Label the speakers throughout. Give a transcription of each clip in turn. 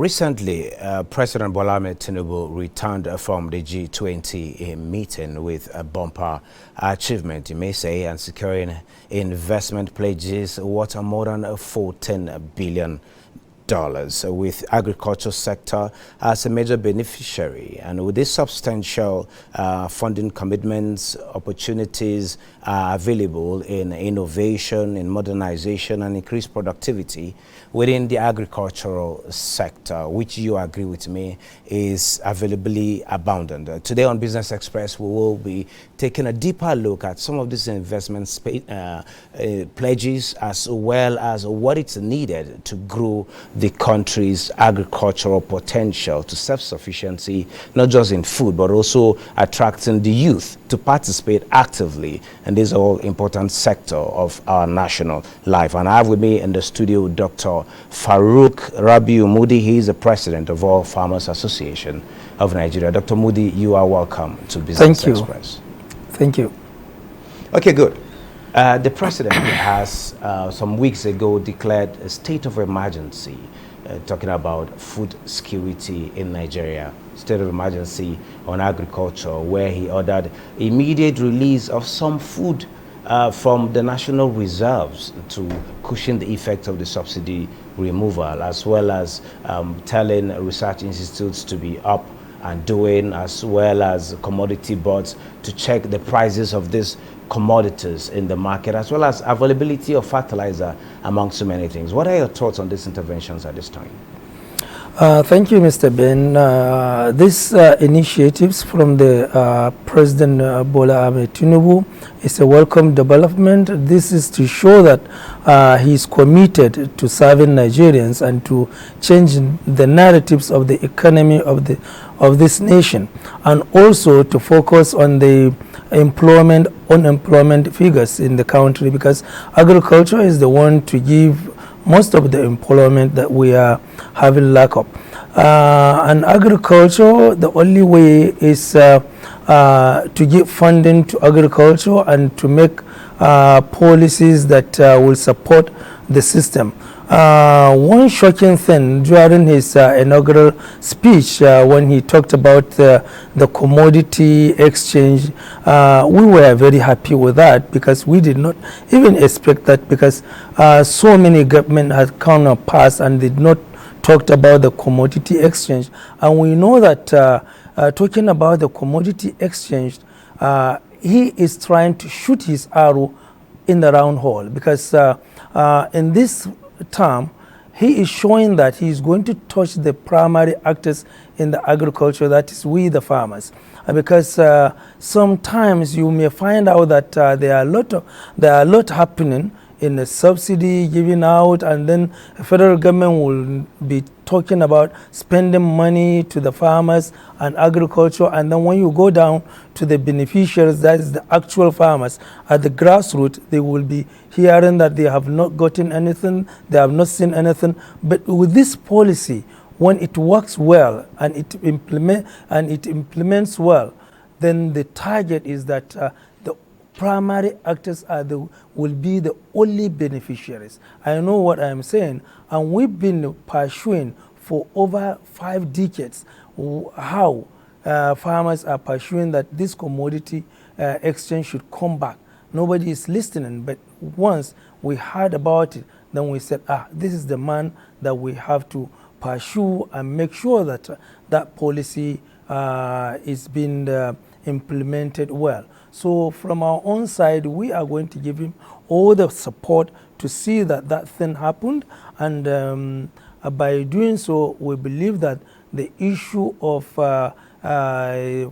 Speaker 1: Recently, President Bola Ahmed Tinubu returned from the G20 meeting with a bumper achievement, you may say, and securing investment pledges worth more than $14 billion, with agriculture sector as a major beneficiary. And with this substantial funding commitments, opportunities are available in innovation, in modernization, and increased productivity within the agricultural sector, which you agree with me is availably abundant. Today on Business Express, we will be taking a deeper look at some of these investment pledges, as well as what it's needed to grow the country's agricultural potential to self-sufficiency, not just in food, but also attracting the youth to participate actively in this all important sector of our national life. And I have with me in the studio Dr. Farouk Rabiu Mudi. He is the president of All Farmers Association of Nigeria. Dr. Mudi, you are welcome to Business Express.
Speaker 2: Thank you.
Speaker 1: Okay, good. The president has some weeks ago declared a state of emergency, talking about food security in Nigeria, state of emergency on agriculture, where he ordered immediate release of some food from the national reserves to cushion the effect of the subsidy removal, as well as telling research institutes to be up and doing, as well as commodity boards to check the prices of these commodities in the market, as well as availability of fertilizer, among so many things. What are your thoughts on these interventions at this time?
Speaker 2: Thank you, Mr. Ben. These initiatives from the President Bola Ahmed Tinubu is a welcome development. This is to show that he is committed to serving Nigerians and to change the narratives of the economy of this nation, and also to focus on the unemployment figures in the country, because agriculture is the one to give most of the employment that we are having lack of. And agriculture, the only way is to give funding to agriculture and to make policies that will support the system. One shocking thing during his inaugural speech, when he talked about the commodity exchange, we were very happy with that, because we did not even expect that, because so many government had come and passed and did not talked about the commodity exchange. And we know that talking about the commodity exchange, he is trying to shoot his arrow in the round hole, because in this term, he is showing that he is going to touch the primary actors in the agriculture, that is we, the farmers. Because sometimes you may find out that there are a lot happening in the subsidy giving out, and then the federal government will be talking about spending money to the farmers and agriculture, and then when you go down to the beneficiaries, that is the actual farmers at the grassroots, they will be hearing that they have not gotten anything, they have not seen anything. But with this policy, when it works well and it implements well, then the target is that the primary actors will be the only beneficiaries. I know what I'm saying, and we've been pursuing for over 5 decades how farmers are pursuing that this commodity exchange should come back. Nobody is listening, but once we heard about it, then we said, this is the man that we have to pursue and make sure that that policy is being implemented well. So from our own side, we are going to give him all the support to see that that thing happened. And by doing so, we believe that the issue of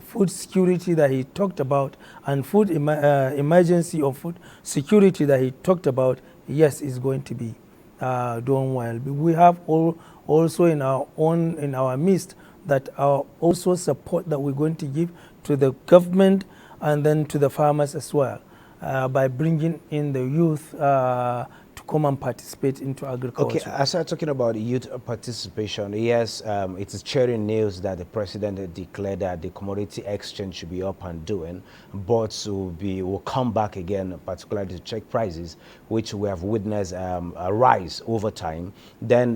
Speaker 2: food security that he talked about, and food emergency of food security that he talked about, yes, is going to be done well. We have also in our midst that are also support that we're going to give to the government and then to the farmers as well, by bringing in the youth to come and participate into agriculture.
Speaker 1: Okay, as I'm talking about youth participation, yes, it is cheering news that the president declared that the commodity exchange should be up and doing, but will come back again, particularly to check prices, which we have witnessed a rise over time. Then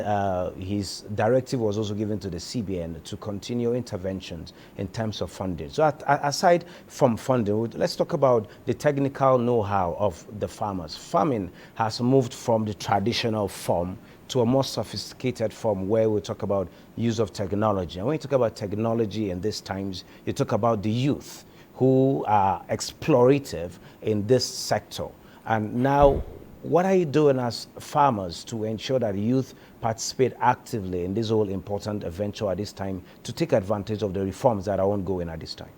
Speaker 1: his directive was also given to the CBN to continue interventions in terms of funding. So aside from funding, let's talk about the technical know-how of the farmers. Farming has moved from the traditional form to a more sophisticated form where we talk about use of technology. And when you talk about technology in these times, you talk about the youth who are explorative in this sector. And now, what are you doing as farmers to ensure that youth participate actively in this whole important venture at this time to take advantage of the reforms that are ongoing at this time?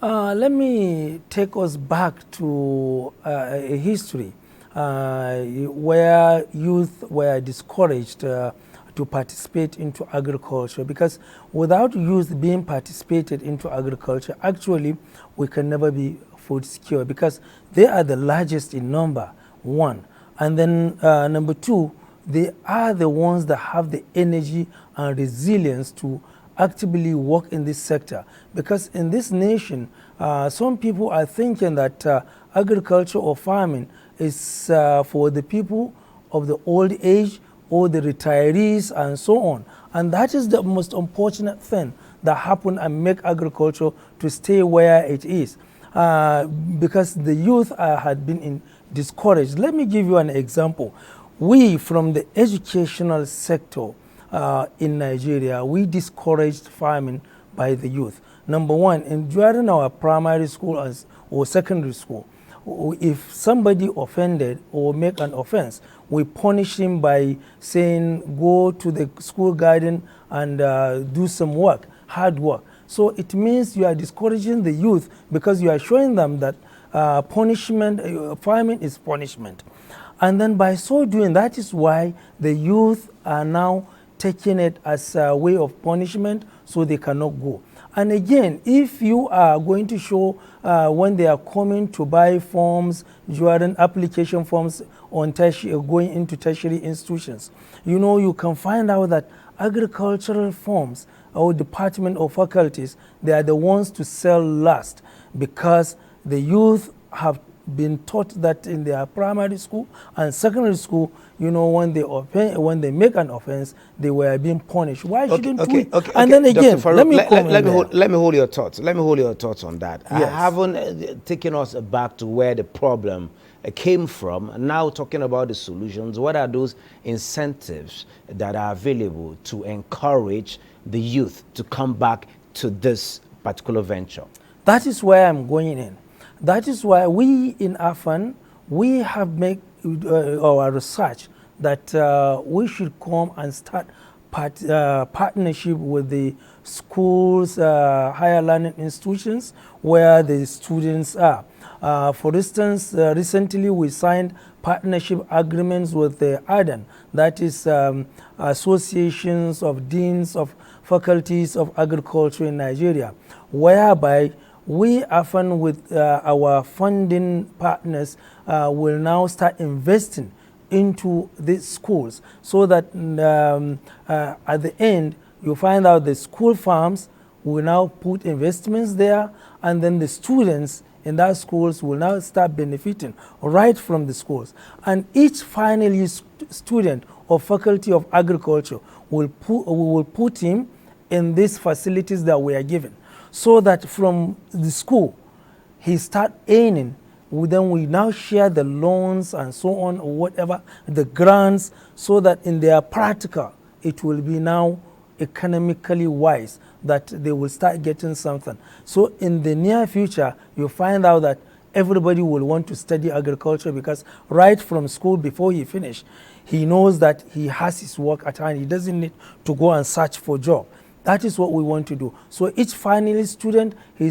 Speaker 2: Let me take us back to a history where youth were discouraged to participate into agriculture, because without youth being participated into agriculture, actually we can never be food secure, because they are the largest in number, one. And then number two, they are the ones that have the energy and resilience to actively work in this sector. Because in this nation, some people are thinking that agriculture or farming is for the people of the old age or the retirees and so on. And that is the most unfortunate thing that happened and make agriculture to stay where it is. Because the youth had been discouraged. Let me give you an example. We, from the educational sector in Nigeria, we discouraged farming by the youth. Number one, during our primary school or secondary school, if somebody offended or make an offense, we punish him by saying, go to the school garden and do some work, hard work. So it means you are discouraging the youth because you are showing them that farming is punishment. And then by so doing, that is why the youth are now taking it as a way of punishment, so they cannot go. And again, if you are going to show when they are coming to buy forms, during application forms on going into tertiary institutions, you can find out that agricultural forms or department or faculties, they are the ones to sell last, because the youth have been taught that in their primary school and secondary school, when they make an offense, they were being punished. Why shouldn't we? And then again, let me
Speaker 1: hold your thoughts. Let me hold your thoughts on that.
Speaker 2: Yes.
Speaker 1: I haven't taken us back to where the problem came from. Now talking about the solutions, what are those incentives that are available to encourage the youth to come back to this particular venture?
Speaker 2: That is where I'm going in. That is why we in AFAN, we have made our research that we should come and start partnership with the schools, higher learning institutions where the students are. For instance, recently we signed partnership agreements with the ADAN, that is Associations of Deans of Faculties of Agriculture in Nigeria, whereby we, AFAN, with our funding partners, will now start investing into these schools, so that at the end, you find out the school farms will now put investments there, and then the students in that schools will now start benefiting right from the schools. And each final year student or faculty of agriculture will put him in these facilities that we are given, so that from the school, he start earning. Then we now share the loans and so on, or whatever, the grants, so that in their practical, it will be now economically wise, that they will start getting something. So in the near future, you'll find out that everybody will want to study agriculture, because right from school, before he finish, he knows that he has his work at hand. He doesn't need to go and search for a job. That is what we want to do. So each final student, he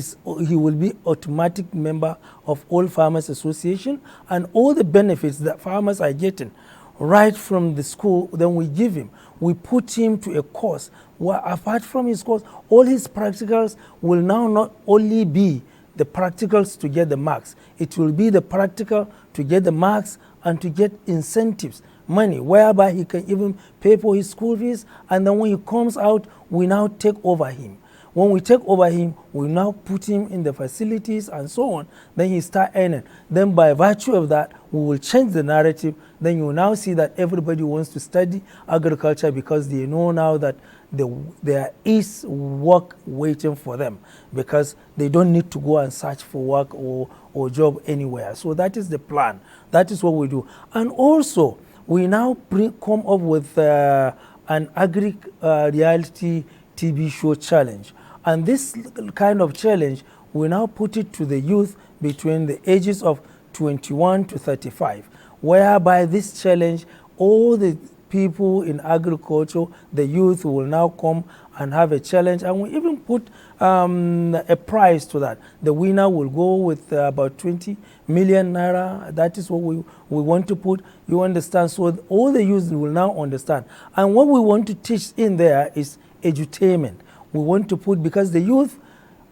Speaker 2: will be automatic member of all Farmers Association, and all the benefits that farmers are getting right from the school, then we give him. We put him to a course where, apart from his course, all his practicals will now not only be the practicals to get the marks. It will be the practical to get the marks and to get incentives, money, whereby he can even pay for his school fees, and then when he comes out, we now take over him. When we take over him, we now put him in the facilities and so on. Then he start earning. Then by virtue of that, we will change the narrative. Then you will now see that everybody wants to study agriculture because they know now that there is work waiting for them, because they don't need to go and search for work or job anywhere. So that is the plan. That is what we do. And also, we now come up with an agri-reality TV show challenge. And this kind of challenge, we now put it to the youth between the ages of 21 to 35, whereby this challenge, all the people in agriculture, the youth will now come and have a challenge, and we even put a prize to that. The winner will go with about 20 million naira. That is what we want to put. You understand? So all the youth will now understand. And what we want to teach in there is edutainment. We want to put, because the youth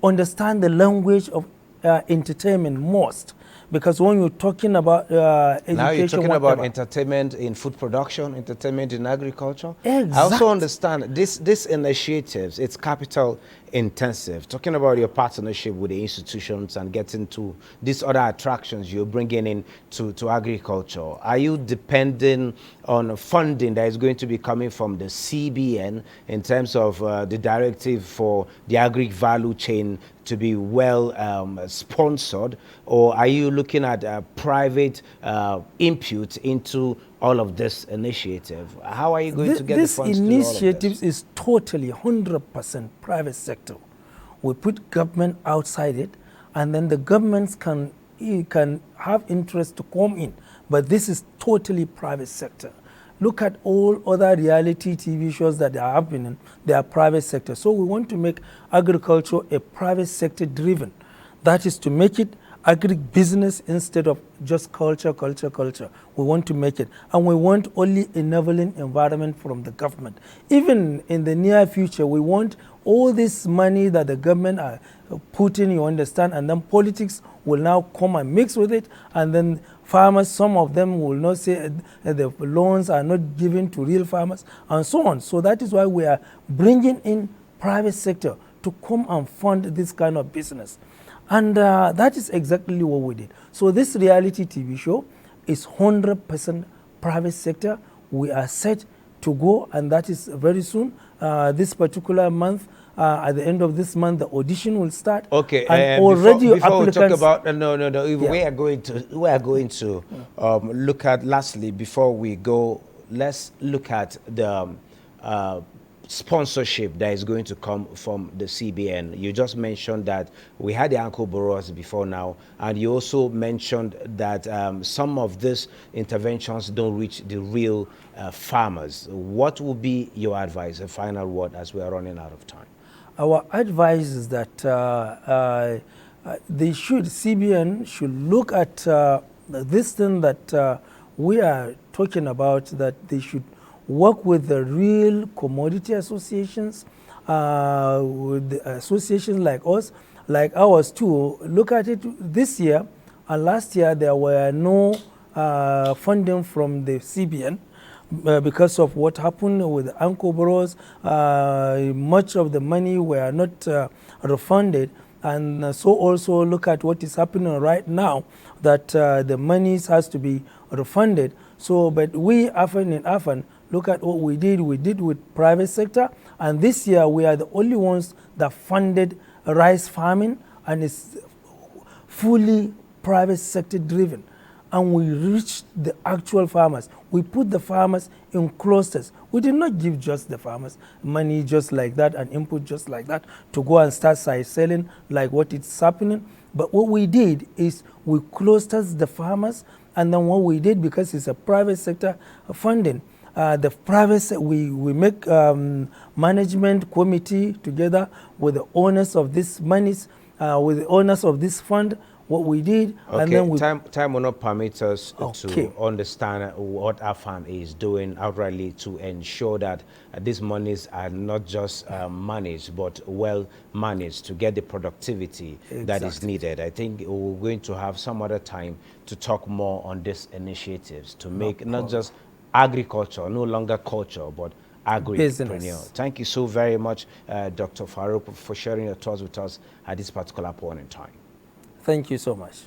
Speaker 2: understand the language of entertainment most. Because when you're talking about education...
Speaker 1: Now you're talking about entertainment in food production, entertainment in agriculture.
Speaker 2: Exactly.
Speaker 1: I also understand this initiatives, it's capital intensive. Talking about your partnership with the institutions and getting to these other attractions you're bringing in to agriculture. Are you depending on funding that is going to be coming from the CBN in terms of the directive for the agri-value chain to be well sponsored, or are you looking at private input into all of this initiative? How are you going to get the funds to do all of this?
Speaker 2: This initiative is totally 100% private sector. We put government outside it, and then the governments can have interest to come in, but this is totally private sector. Look at all other reality TV shows that are happening, they are private sector. So we want to make agriculture a private sector driven. That is to make it agri-business instead of just culture. We want to make it. And we want only enabling environment from the government. Even in the near future, we want all this money that the government are putting, you understand, and then politics will now come and mix with it, and then farmers, some of them will not say the loans are not given to real farmers, and so on. So that is why we are bringing in private sector to come and fund this kind of business. And that is exactly what we did. So this reality TV show is 100% private sector. We are set to go, and that is very soon. This particular month, at the end of this month, the audition will start.
Speaker 1: Okay,
Speaker 2: and already
Speaker 1: before we talk about
Speaker 2: Yeah.
Speaker 1: we are going to look at, lastly, before we go, let's look at the sponsorship that is going to come from the CBN. You just mentioned that we had the ankle borrowers before now, and you also mentioned that some of these interventions don't reach the real farmers. What will be your advice, a final word, as we are running out of time?
Speaker 2: Our advice is that CBN should look at this thing that we are talking about, that they should work with the real commodity associations, with the associations like us, like ours too. Look at it this year and last year, there were no funding from the CBN. Because of what happened with the Anko Bros, much of the money were not refunded. And so also look at what is happening right now, that the monies has to be refunded. So, but we, AFAN in AFAN, look at what we did with private sector. And this year we are the only ones that funded rice farming, and it's fully private sector driven. And we reached the actual farmers. We put the farmers in clusters. We did not give just the farmers money just like that and input just like that to go and start selling like what is happening. But what we did is we clustered the farmers, and then what we did, because it's a private sector funding, we make management committee together with the owners of these monies, with the owners of this fund. what we did.
Speaker 1: Okay,
Speaker 2: And then we
Speaker 1: time will not permit us
Speaker 2: Okay.
Speaker 1: to understand what AFAN is doing outrightly to ensure that these monies are not just managed, but well managed to get the productivity that is needed. I think we're going to have some other time to talk more on these initiatives to make not just agriculture, no longer culture, but agripreneur. Thank you so very much, Dr. Farouk, for sharing your thoughts with us at this particular point in time.
Speaker 2: Thank you so much.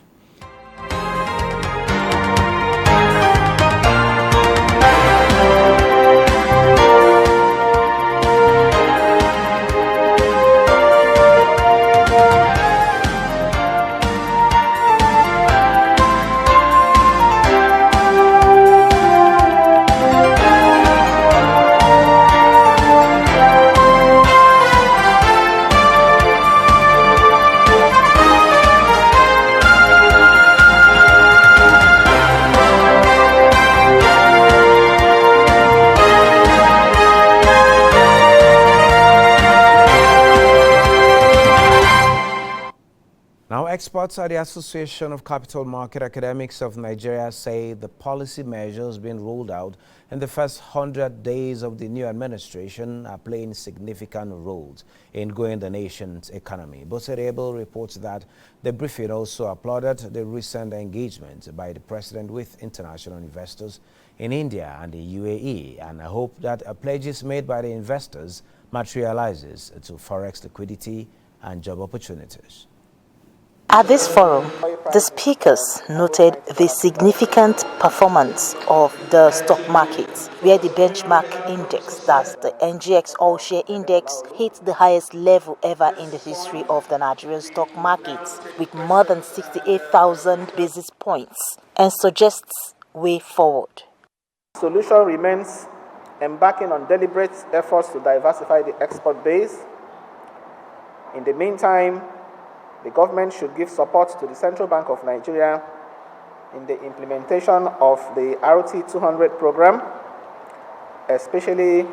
Speaker 1: Now, experts at the Association of Capital Market Academics of Nigeria say the policy measures being rolled out in the first 100 days of the new administration are playing significant roles in growing the nation's economy. Boserebo reports that the briefing also applauded the recent engagement by the president with international investors in India and the UAE, and I hope that pledges made by the investors materializes to forex liquidity and job opportunities.
Speaker 3: At this forum, the speakers noted the significant performance of the stock market, where the benchmark index, that's the NGX All-Share Index, hit the highest level ever in the history of the Nigerian stock market, with more than 68,000 basis points, and suggests way forward.
Speaker 4: The solution remains embarking on deliberate efforts to diversify the export base. In the meantime, the government should give support to the Central Bank of Nigeria in the implementation of the RT 200 program, especially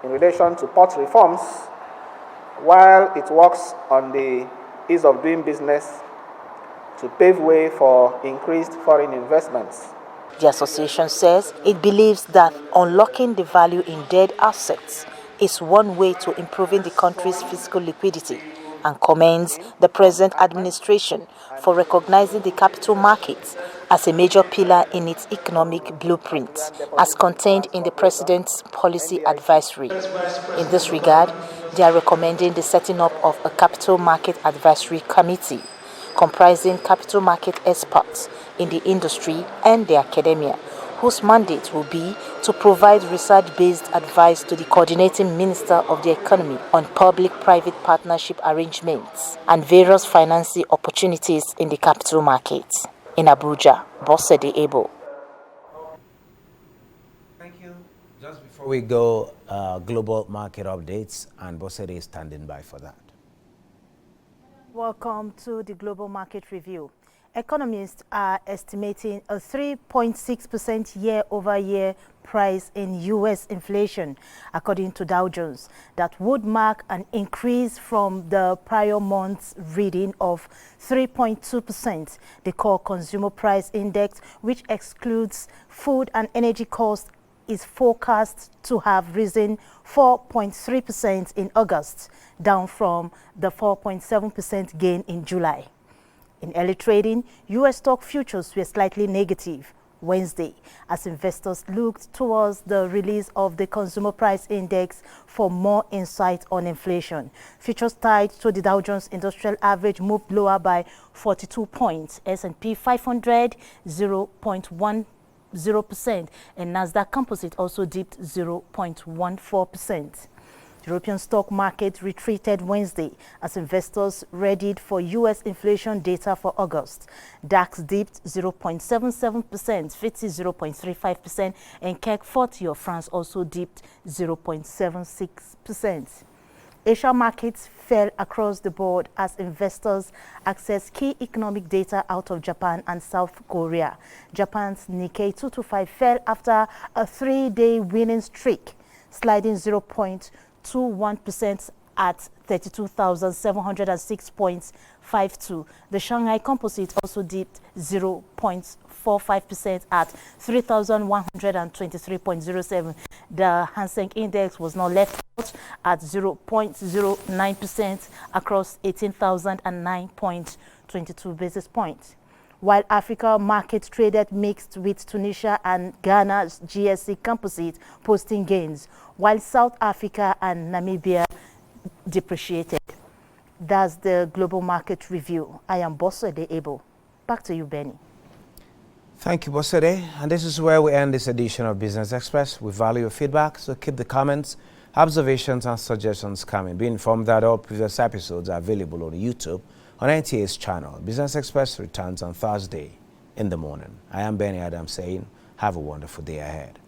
Speaker 4: in relation to port reforms, while it works on the ease of doing business to pave way for increased foreign investments.
Speaker 3: The association says it believes that unlocking the value in dead assets is one way to improving the country's fiscal liquidity, and commends the present administration for recognizing the capital markets as a major pillar in its economic blueprint, as contained in the President's policy advisory. In this regard, they are recommending the setting up of a capital market advisory committee comprising capital market experts in the industry and the academia, whose mandate will be to provide research-based advice to the coordinating Minister of the Economy on public-private partnership arrangements and various financing opportunities in the capital markets. In Abuja, Boserebo.
Speaker 1: Thank you. Just before we go, global market updates, and Bosede is standing by for that.
Speaker 5: Welcome to the Global Market Review. Economists are estimating a 3.6% year-over-year rise in U.S. inflation, according to Dow Jones. That would mark an increase from the prior month's reading of 3.2%. The core consumer price index, which excludes food and energy costs, is forecast to have risen 4.3% in August, down from the 4.7% gain in July. In early trading, U.S. stock futures were slightly negative Wednesday as investors looked towards the release of the consumer price index for more insight on inflation. Futures tied to the Dow Jones Industrial Average moved lower by 42 points, S&P 500 0.10%, and Nasdaq Composite also dipped 0.14%. European stock market retreated Wednesday as investors readied for U.S. inflation data for August. DAX dipped 0.77%, FTSE 0.35%, and CAC 40 of France also dipped 0.76%. Asia markets fell across the board as investors accessed key economic data out of Japan and South Korea. Japan's Nikkei 225 fell after a three-day winning streak, sliding 0.21% at 32,706.52. The Shanghai Composite also dipped 0.45% at 3,123.07. The Hang Seng Index was not left out at 0.09% across 18,009.22 basis points. While Africa market traded mixed, with Tunisia and Ghana's GSC Composite posting gains, while South Africa and Namibia depreciated. That's the global market review. I am Bosede Ebo. Back to you, Benny.
Speaker 1: Thank you, Bosede. And this is where we end this edition of Business Express. We value your feedback, so keep the comments, observations, and suggestions coming. Be informed that all previous episodes are available on YouTube on NTA's channel. Business Express returns on Thursday in the morning. I am Benny Adams saying, have a wonderful day ahead.